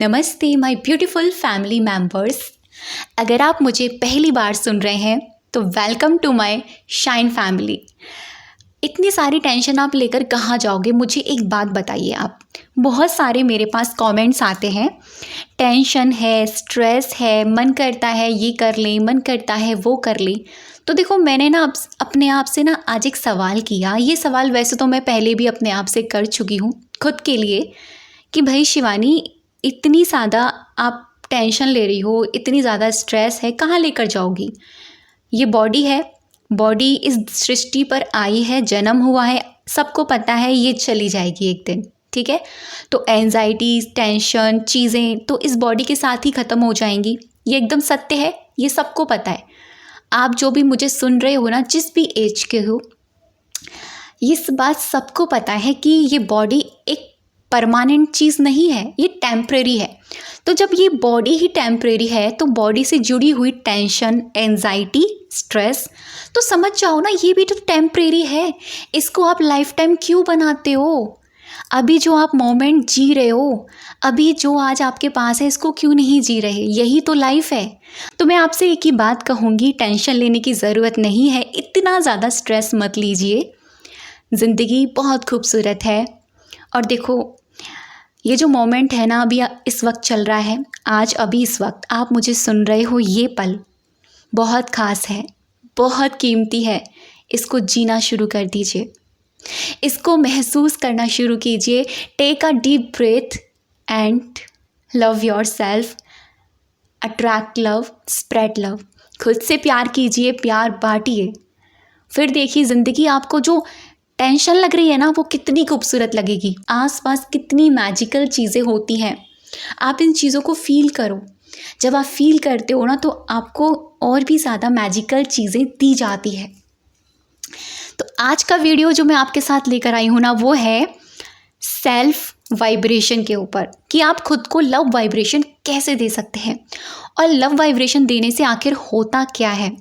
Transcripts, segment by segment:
नमस्ते my beautiful family members. अगर आप मुझे पहली बार सुन रहे हैं तो welcome to my shine family. इतनी सारी टेंशन आप लेकर कहाँ जाओगे? मुझे एक बात बताइए आप। बहुत सारे मेरे पास कमेंट्स आते हैं, टेंशन है, स्ट्रेस है, मन करता है ये कर लें, मन करता है वो कर लें। तो देखो, मैंने ना अपने आप से ना आज एक सवाल किया। ये सवाल वैसे तो मैं पहले भी अपने आप से कर चुकी हूँ खुद के लिए कि भाई शिवानी, इतनी ज़्यादा आप टेंशन ले रही हो, इतनी ज़्यादा स्ट्रेस है, कहाँ लेकर जाओगी? ये बॉडी है, बॉडी इस सृष्टि पर आई है, जन्म हुआ है, सबको पता है ये चली जाएगी एक दिन, ठीक है? तो एंजाइटी, टेंशन, चीज़ें तो इस बॉडी के साथ ही ख़त्म हो जाएंगी। ये एकदम सत्य है, ये सबको पता है। आप जो भी मुझे सुन रहे हो ना, जिस भी एज के हो, इस बात सबको पता है कि ये बॉडी एक परमानेंट चीज़ नहीं है, ये टेम्परेरी है। तो जब ये बॉडी ही टेम्परेरी है तो बॉडी से जुड़ी हुई टेंशन, एंजाइटी, स्ट्रेस तो समझ जाओ ना, ये भी तो टेम्परेरी है। इसको आप लाइफ टाइम क्यों बनाते हो? अभी जो आप मोमेंट जी रहे हो, अभी जो आज आपके पास है, इसको क्यों नहीं जी रहे? यही तो लाइफ है। तो मैं आपसे एक ही बात कहूँगी, टेंशन लेने की ज़रूरत नहीं है, इतना ज़्यादा स्ट्रेस मत लीजिए। ज़िंदगी बहुत खूबसूरत है। और देखो, ये जो मोमेंट है ना, अभी इस वक्त चल रहा है, आज अभी इस वक्त आप मुझे सुन रहे हो, ये पल बहुत ख़ास है, बहुत कीमती है। इसको जीना शुरू कर दीजिए, इसको महसूस करना शुरू कीजिए। Take a deep breath and love yourself, attract love, spread love. खुद से प्यार कीजिए, प्यार बांटिए। फिर देखिए, ज़िंदगी आपको जो टेंशन लग रही है ना, वो कितनी खूबसूरत लगेगी। आसपास कितनी मैजिकल चीज़ें होती हैं, आप इन चीज़ों को फील करो। जब आप फील करते हो ना, तो आपको और भी ज़्यादा मैजिकल चीज़ें दी जाती है। तो आज का वीडियो जो मैं आपके साथ लेकर आई हूँ ना, वो है सेल्फ वाइब्रेशन के ऊपर, कि आप खुद को लव वाइब्रेशन कैसे दे सकते हैं और लव वाइब्रेशन देने से आखिर होता क्या है।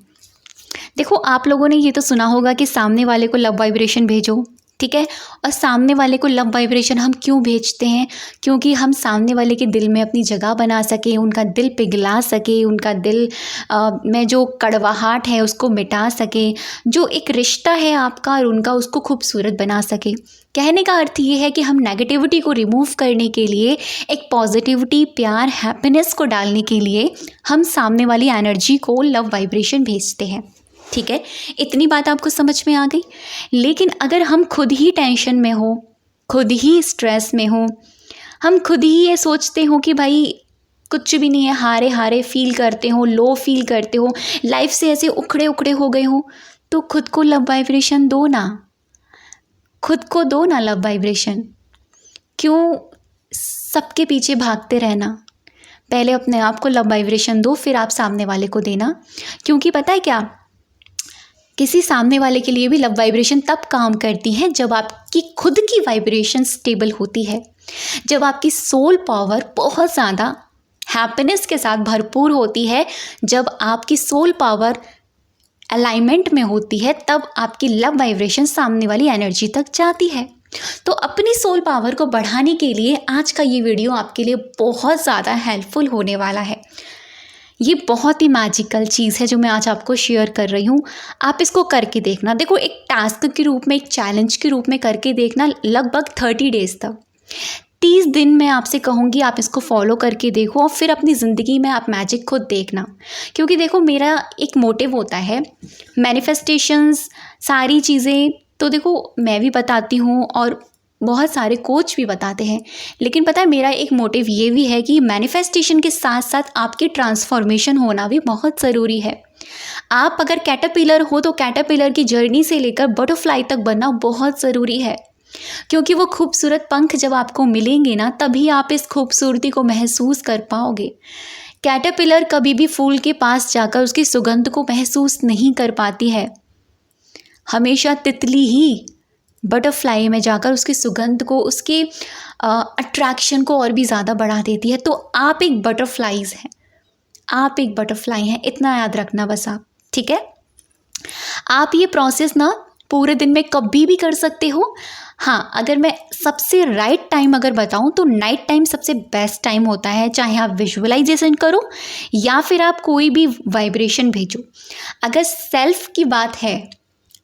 देखो, आप लोगों ने ये तो सुना होगा कि सामने वाले को लव वाइब्रेशन भेजो, ठीक है? और सामने वाले को लव वाइब्रेशन हम क्यों भेजते हैं? क्योंकि हम सामने वाले के दिल में अपनी जगह बना सकें, उनका दिल पिघला सके, उनका दिल में जो कड़वाहट है उसको मिटा सके, जो एक रिश्ता है आपका और उनका, उसको खूबसूरत बना सके। कहने का अर्थ ये है कि हम नेगेटिविटी को रिमूव करने के लिए, एक पॉजिटिविटी, प्यार, हैप्पीनेस को डालने के लिए हम सामने वाली एनर्जी को लव वाइब्रेशन भेजते हैं, ठीक है? इतनी बात आपको समझ में आ गई। लेकिन अगर हम खुद ही टेंशन में हो, खुद ही स्ट्रेस में हो, हम खुद ही ये सोचते हो कि भाई कुछ भी नहीं है, हारे हारे फील करते हो, लो फील करते हो, लाइफ से ऐसे उखड़े उखड़े हो गए हो, तो खुद को लव वाइब्रेशन दो ना, खुद को दो ना लव वाइब्रेशन। क्यों सबके पीछे भागते रहना? पहले अपने आप को लव वाइब्रेशन दो, फिर आप सामने वाले को देना। क्योंकि पता है क्या, किसी सामने वाले के लिए भी लव वाइब्रेशन तब काम करती है जब आपकी खुद की वाइब्रेशन स्टेबल होती है, जब आपकी सोल पावर बहुत ज़्यादा हैप्पीनेस के साथ भरपूर होती है, जब आपकी सोल पावर अलाइनमेंट में होती है, तब आपकी लव वाइब्रेशन सामने वाली एनर्जी तक जाती है। तो अपनी सोल पावर को बढ़ाने के लिए आज का ये वीडियो आपके लिए बहुत ज़्यादा हेल्पफुल होने वाला है। ये बहुत ही मैजिकल चीज़ है जो मैं आज आपको शेयर कर रही हूँ। आप इसको करके देखना। देखो, एक टास्क के रूप में, एक चैलेंज के रूप में करके देखना, लगभग 30 डेज़ तक, 30 दिन मैं आपसे कहूँगी आप इसको फॉलो करके देखो, और फिर अपनी ज़िंदगी में आप मैजिक खुद देखना। क्योंकि देखो, मेरा एक मोटिव होता है मैनिफेस्टेशंस, सारी चीज़ें तो देखो मैं भी बताती हूँ और बहुत सारे कोच भी बताते हैं, लेकिन पता है मेरा एक मोटिव ये भी है कि मैनिफेस्टेशन के साथ साथ आपकी ट्रांसफॉर्मेशन होना भी बहुत ज़रूरी है। आप अगर कैटरपिलर हो तो कैटरपिलर की जर्नी से लेकर बटरफ्लाई तक बनना बहुत ज़रूरी है। क्योंकि वो खूबसूरत पंख जब आपको मिलेंगे ना, तभी आप इस खूबसूरती को महसूस कर पाओगे। कैटरपिलर कभी भी फूल के पास जाकर उसकी सुगंध को महसूस नहीं कर पाती है। हमेशा तितली ही बटरफ्लाई में जाकर उसकी सुगंध को, उसके अट्रैक्शन को और भी ज़्यादा बढ़ा देती है। तो आप एक बटरफ्लाईज हैं, आप एक बटरफ्लाई हैं, इतना याद रखना बस आप, ठीक है? आप ये प्रोसेस ना पूरे दिन में कभी भी कर सकते हो। हाँ, अगर मैं सबसे राइट टाइम अगर बताऊँ तो नाइट टाइम सबसे बेस्ट टाइम होता है, चाहे आप विजुअलाइजेशन करो या फिर आप कोई भी वाइब्रेशन भेजो। अगर सेल्फ की बात है,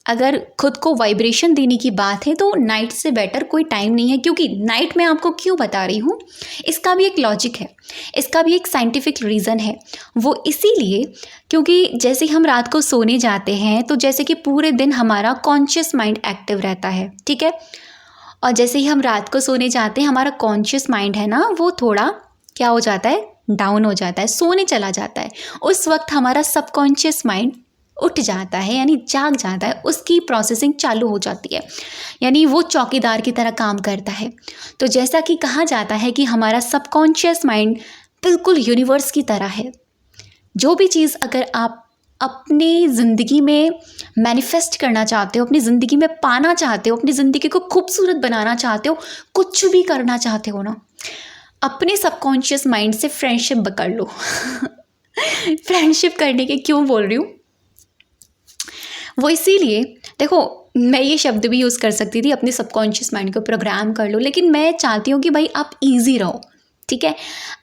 अगर खुद को वाइब्रेशन देने की बात है तो नाइट से बेटर कोई टाइम नहीं है। क्योंकि नाइट मैं आपको क्यों बता रही हूँ, इसका भी एक लॉजिक है, इसका भी एक साइंटिफिक रीज़न है। वो इसीलिए क्योंकि जैसे हम रात को सोने जाते हैं तो जैसे कि पूरे दिन हमारा कॉन्शियस माइंड एक्टिव रहता है, ठीक है। और जैसे ही हम रात को सोने जाते हैं हमारा कॉन्शियस माइंड है ना, वो थोड़ा क्या हो जाता है, डाउन हो जाता है, सोने चला जाता है। उस वक्त हमारा सबकॉन्शियस माइंड उठ जाता है, यानी जाग जाता है, उसकी प्रोसेसिंग चालू हो जाती है, यानी वो चौकीदार की तरह काम करता है। तो जैसा कि कहा जाता है कि हमारा सबकॉन्शियस माइंड बिल्कुल यूनिवर्स की तरह है। जो भी चीज़ अगर आप अपनी ज़िंदगी में मैनिफेस्ट करना चाहते हो, अपनी ज़िंदगी में पाना चाहते हो, अपनी ज़िंदगी को खूबसूरत बनाना चाहते हो, कुछ भी करना चाहते हो ना, अपने सबकॉन्शियस माइंड से फ्रेंडशिप कर लो। फ्रेंडशिप करने के क्यों बोल रही हूँ, वो इसीलिए, देखो मैं ये शब्द भी यूज़ कर सकती थी, अपने सबकॉन्शियस माइंड को प्रोग्राम कर लो, लेकिन मैं चाहती हूँ कि भाई आप ईजी रहो, ठीक है।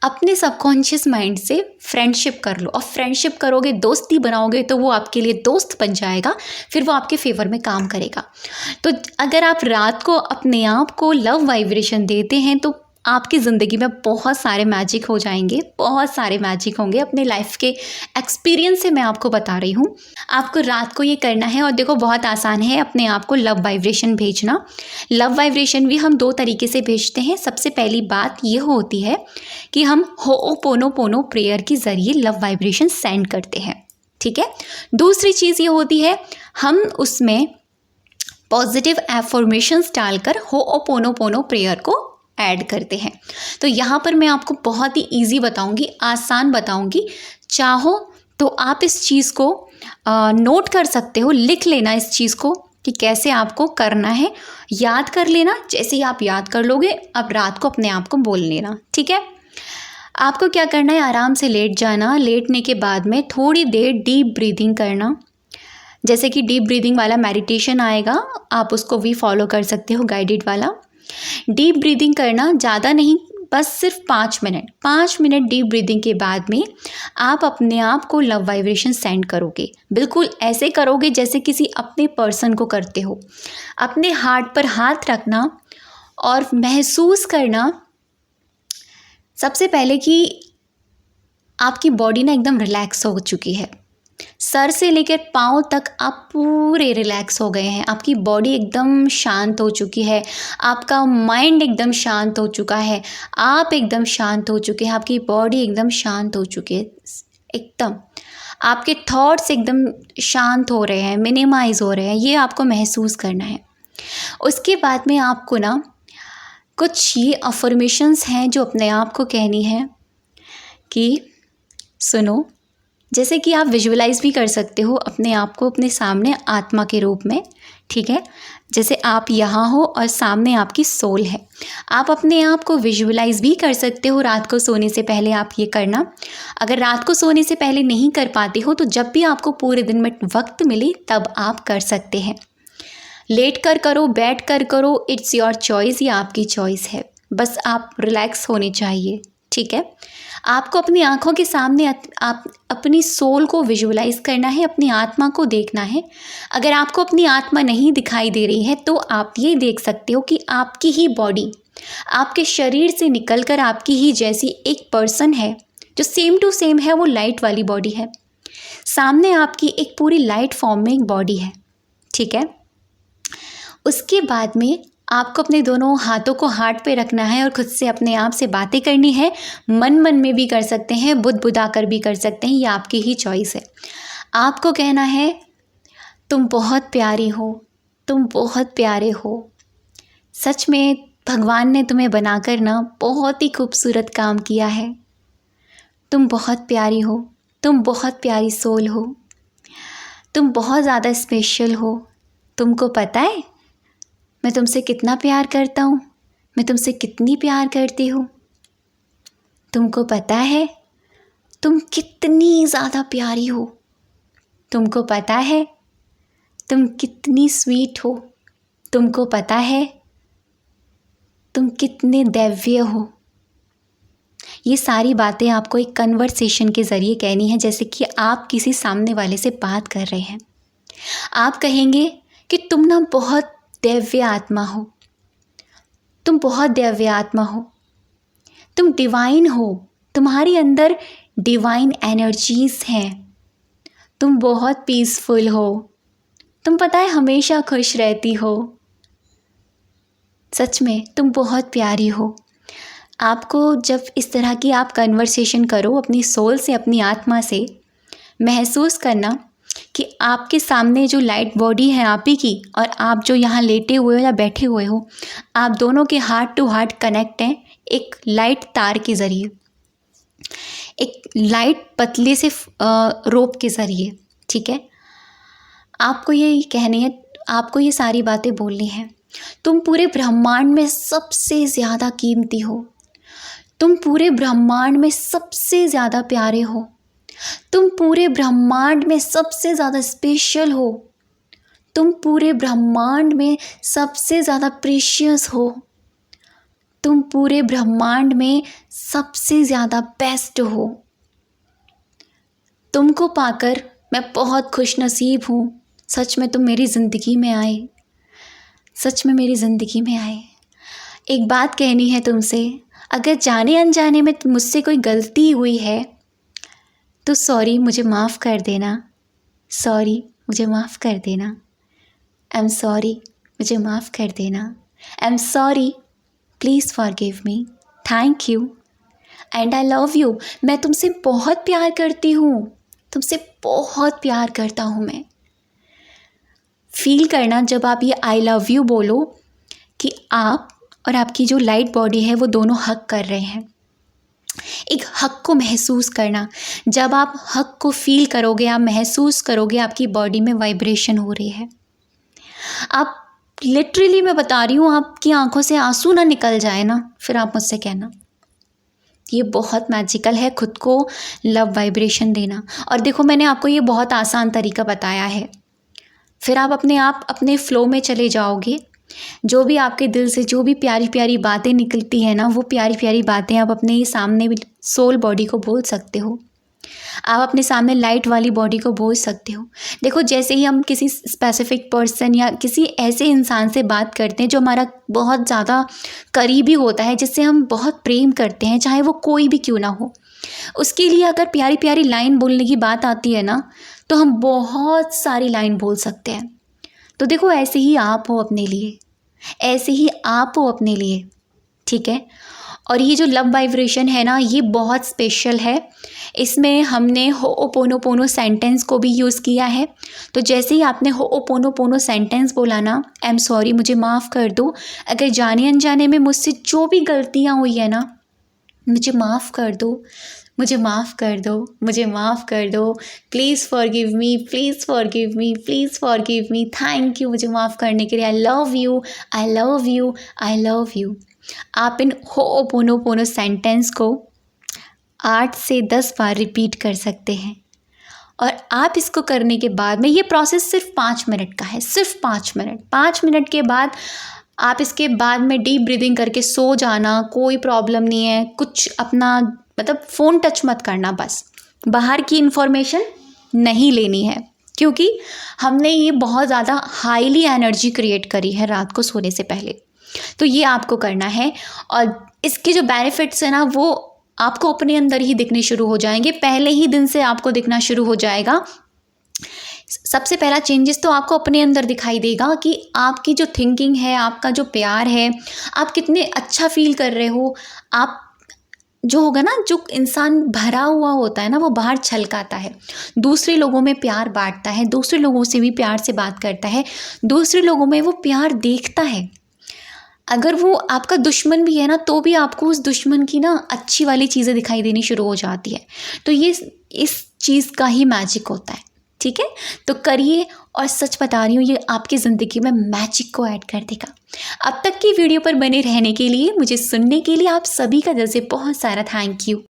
अपने सबकॉन्शियस माइंड से फ्रेंडशिप कर लो, और फ्रेंडशिप करोगे, दोस्ती बनाओगे तो वो आपके लिए दोस्त बन जाएगा, फिर वो आपके फेवर में काम करेगा। तो अगर आप रात को अपने आप को लव वाइब्रेशन देते हैं तो आपकी ज़िंदगी में बहुत सारे मैजिक हो जाएंगे, बहुत सारे मैजिक होंगे। अपने लाइफ के एक्सपीरियंस से मैं आपको बता रही हूँ। आपको रात को ये करना है, और देखो बहुत आसान है अपने आप को लव वाइब्रेशन भेजना। लव वाइब्रेशन भी हम 2 तरीके से भेजते हैं। सबसे पहली बात ये होती है कि हम होओपोनोपोनो प्रेयर के ज़रिए लव वाइब्रेशन सेंड करते हैं, ठीक है। दूसरी चीज़ ये होती है, हम उसमें पॉजिटिव एफर्मेशंस डालकर होओपोनोपोनो प्रेयर को ऐड करते हैं। तो यहाँ पर मैं आपको बहुत ही इजी बताऊंगी, आसान बताऊंगी। चाहो तो आप इस चीज़ को नोट कर सकते हो, लिख लेना इस चीज़ को कि कैसे आपको करना है, याद कर लेना। जैसे ही आप याद कर लोगे, अब रात को अपने आप को बोल लेना, ठीक है। आपको क्या करना है, आराम से लेट जाना। लेटने के बाद में थोड़ी देर डीप ब्रीदिंग करना। जैसे कि डीप ब्रीदिंग वाला मेडिटेशन आएगा, आप उसको भी फॉलो कर सकते हो, गाइडेड वाला। डीप ब्रीदिंग करना, ज़्यादा नहीं, बस सिर्फ 5 मिनट। 5 मिनट डीप ब्रीदिंग के बाद में आप अपने आप को लव वाइब्रेशन सेंड करोगे। बिल्कुल ऐसे करोगे जैसे किसी अपने पर्सन को करते हो। अपने हार्ट पर हाथ रखना और महसूस करना सबसे पहले कि आपकी बॉडी ना एकदम रिलैक्स हो चुकी है। सर से लेकर पाँव तक आप पूरे रिलैक्स हो गए हैं, आपकी बॉडी एकदम शांत हो चुकी है, आपका माइंड एकदम शांत हो चुका है, आप एकदम शांत हो चुके हैं, आपकी बॉडी एकदम शांत हो चुकी है, एकदम आपके थॉट्स एकदम शांत हो रहे हैं, मिनिमाइज़ हो रहे हैं। ये आपको महसूस करना है। उसके बाद में आपको ना कुछ ये अफर्मेशंस हैं जो अपने आप को कहनी है कि सुनो। जैसे कि आप विजुअलाइज भी कर सकते हो अपने आप को अपने सामने आत्मा के रूप में, ठीक है। जैसे आप यहाँ हो और सामने आपकी सोल है। आप अपने आप को विजुअलाइज भी कर सकते हो। रात को सोने से पहले आप ये करना। अगर रात को सोने से पहले नहीं कर पाते हो तो जब भी आपको पूरे दिन में वक्त मिले तब आप कर सकते हैं। लेट कर करो, बैठ कर करो, इट्स योर चॉइस, ये आपकी चॉइस है। बस आप रिलैक्स होने चाहिए, ठीक है। आपको अपनी आँखों के सामने आप अपनी सोल को विजुअलाइज करना है, अपनी आत्मा को देखना है। अगर आपको अपनी आत्मा नहीं दिखाई दे रही है तो आप ये देख सकते हो कि आपकी ही बॉडी आपके शरीर से निकलकर आपकी ही जैसी एक पर्सन है जो सेम टू सेम है, वो लाइट वाली बॉडी है। सामने आपकी एक पूरी लाइट फॉर्म में एक बॉडी है, ठीक है। उसके बाद में आपको अपने दोनों हाथों को हार्ट पे रखना है और खुद से अपने आप से बातें करनी है। मन मन में भी कर सकते हैं, बुदबुदा कर भी कर सकते हैं, ये आपकी ही चॉइस है। आपको कहना है तुम बहुत प्यारी हो, तुम बहुत प्यारे हो। सच में भगवान ने तुम्हें बनाकर ना बहुत ही खूबसूरत काम किया है। तुम बहुत प्यारी हो, तुम बहुत प्यारी सोल हो, तुम बहुत ज़्यादा स्पेशल हो। तुमको पता है मैं तुमसे कितना प्यार करता हूँ, मैं तुमसे कितनी प्यार करती हूँ। तुमको पता है तुम कितनी ज़्यादा प्यारी हो। तुमको पता है तुम कितनी स्वीट हो। तुमको पता है तुम कितने दिव्य हो। ये सारी बातें आपको एक कन्वर्सेशन के ज़रिए कहनी है, जैसे कि आप किसी सामने वाले से बात कर रहे हैं। आप कहेंगे कि तुम ना बहुत दिव्य आत्मा हो, तुम बहुत दिव्य आत्मा हो, तुम डिवाइन हो, तुम्हारे अंदर डिवाइन एनर्जीज़ हैं, तुम बहुत पीसफुल हो, तुम पता है हमेशा खुश रहती हो, सच में तुम बहुत प्यारी हो। आपको जब इस तरह की आप कन्वर्सेशन करो अपनी सोल से, अपनी आत्मा से, महसूस करना कि आपके सामने जो लाइट बॉडी है आप ही की, और आप जो यहाँ लेटे हुए हो या बैठे हुए हो, आप दोनों के हार्ट टू हार्ट कनेक्ट हैं एक लाइट तार के ज़रिए, एक लाइट पतले से रोप के ज़रिए। ठीक है, आपको ये कहनी है, आपको ये सारी बातें बोलनी है। तुम पूरे ब्रह्मांड में सबसे ज़्यादा कीमती हो, तुम पूरे ब्रह्मांड में सबसे ज़्यादा प्यारे हो, तुम पूरे ब्रह्मांड में सबसे ज़्यादा स्पेशल हो, तुम पूरे ब्रह्मांड में सबसे ज़्यादा प्रीशियस हो, तुम पूरे ब्रह्मांड में सबसे ज़्यादा बेस्ट हो। तुमको पाकर मैं बहुत खुशनसीब हूँ। सच में तुम मेरी ज़िंदगी में आए, सच में मेरी ज़िंदगी में आए। एक बात कहनी है तुमसे, अगर जाने अनजाने में मुझसे कोई गलती हुई है तो सॉरी, मुझे माफ़ कर देना, सॉरी, मुझे माफ़ कर देना, आई एम सॉरी, मुझे माफ़ कर देना, I am sorry, please forgive me, thank you and I love you. मैं तुमसे बहुत प्यार करती हूँ, तुमसे बहुत प्यार करता हूँ मैं। फील करना जब आप ये आई लव यू बोलो कि आप और आपकी जो लाइट बॉडी है वो दोनों हक कर रहे हैं। एक हक को महसूस करना, जब आप हक को फील करोगे, आप महसूस करोगे आपकी बॉडी में वाइब्रेशन हो रही है। आप लिटरली, मैं बता रही हूँ, आपकी आंखों से आंसू ना निकल जाए ना, फिर आप मुझसे कहना। ये बहुत मैजिकल है खुद को लव वाइब्रेशन देना। और देखो, मैंने आपको ये बहुत आसान तरीका बताया है, फिर आप अपने फ़्लो में चले जाओगे। जो भी आपके दिल से जो भी प्यारी प्यारी बातें निकलती हैं ना, वो प्यारी प्यारी बातें आप अपने सामने भी सोल बॉडी को बोल सकते हो, आप अपने सामने लाइट वाली बॉडी को बोल सकते हो। देखो, जैसे ही हम किसी स्पेसिफिक पर्सन या किसी ऐसे इंसान से बात करते हैं जो हमारा बहुत ज़्यादा करीबी होता है, जिससे हम बहुत प्रेम करते हैं, चाहे वो कोई भी क्यों ना हो, उसके लिए अगर प्यारी प्यारी लाइन बोलने की बात आती है ना, तो हम बहुत सारी लाइन बोल सकते हैं। तो देखो, ऐसे ही आप हो अपने लिए, ऐसे ही आप हो अपने लिए। ठीक है, और ये जो लव वाइब्रेशन है ना, ये बहुत स्पेशल है। इसमें हमने होओपोनोपोनो सेंटेंस को भी यूज़ किया है। तो जैसे ही आपने होओपोनोपोनो सेंटेंस बोला ना, आई एम सॉरी, मुझे माफ़ कर दो, अगर जाने अनजाने में मुझसे जो भी गलतियाँ हुई है ना, मुझे माफ़ कर दो, मुझे माफ़ कर दो, मुझे माफ़ कर दो, please forgive me, please forgive me, please forgive me, thank you मुझे माफ़ करने के लिए, I love you, I love you, I love you. आप इन होओपोनोपोनो सेंटेंस को 8 से 10 बार रिपीट कर सकते हैं। और आप इसको करने के बाद में, ये प्रोसेस सिर्फ 5 मिनट का है, सिर्फ 5 मिनट। 5 मिनट के बाद आप इसके बाद में डीप ब्रीदिंग करके सो जाना, कोई प्रॉब्लम नहीं है। कुछ अपना मतलब फ़ोन टच मत करना, बस बाहर की इन्फॉर्मेशन नहीं लेनी है, क्योंकि हमने ये बहुत ज़्यादा हाईली एनर्जी क्रिएट करी है रात को सोने से पहले। तो ये आपको करना है, और इसके जो बेनिफिट्स हैं ना, वो आपको अपने अंदर ही दिखने शुरू हो जाएंगे, पहले ही दिन से आपको दिखना शुरू हो जाएगा। सबसे पहला चेंजेस तो आपको अपने अंदर दिखाई देगा कि आपकी जो थिंकिंग है, आपका जो प्यार है, आप कितने अच्छा फील कर रहे हो। आप जो होगा ना, जो इंसान भरा हुआ होता है ना, वो बाहर छलकाता है, दूसरे लोगों में प्यार बांटता है, दूसरे लोगों से भी प्यार से बात करता है, दूसरे लोगों में वो प्यार देखता है। अगर वो आपका दुश्मन भी है ना, तो भी आपको उस दुश्मन की ना अच्छी वाली चीज़ें दिखाई देनी शुरू हो जाती है। तो ये इस चीज़ का ही मैजिक होता है। ठीक है, तो करिए, और सच बता रही हूँ, ये आपकी ज़िंदगी में मैजिक को ऐड कर देगा। अब तक की वीडियो पर बने रहने के लिए, मुझे सुनने के लिए आप सभी का दिल से बहुत सारा थैंक यू।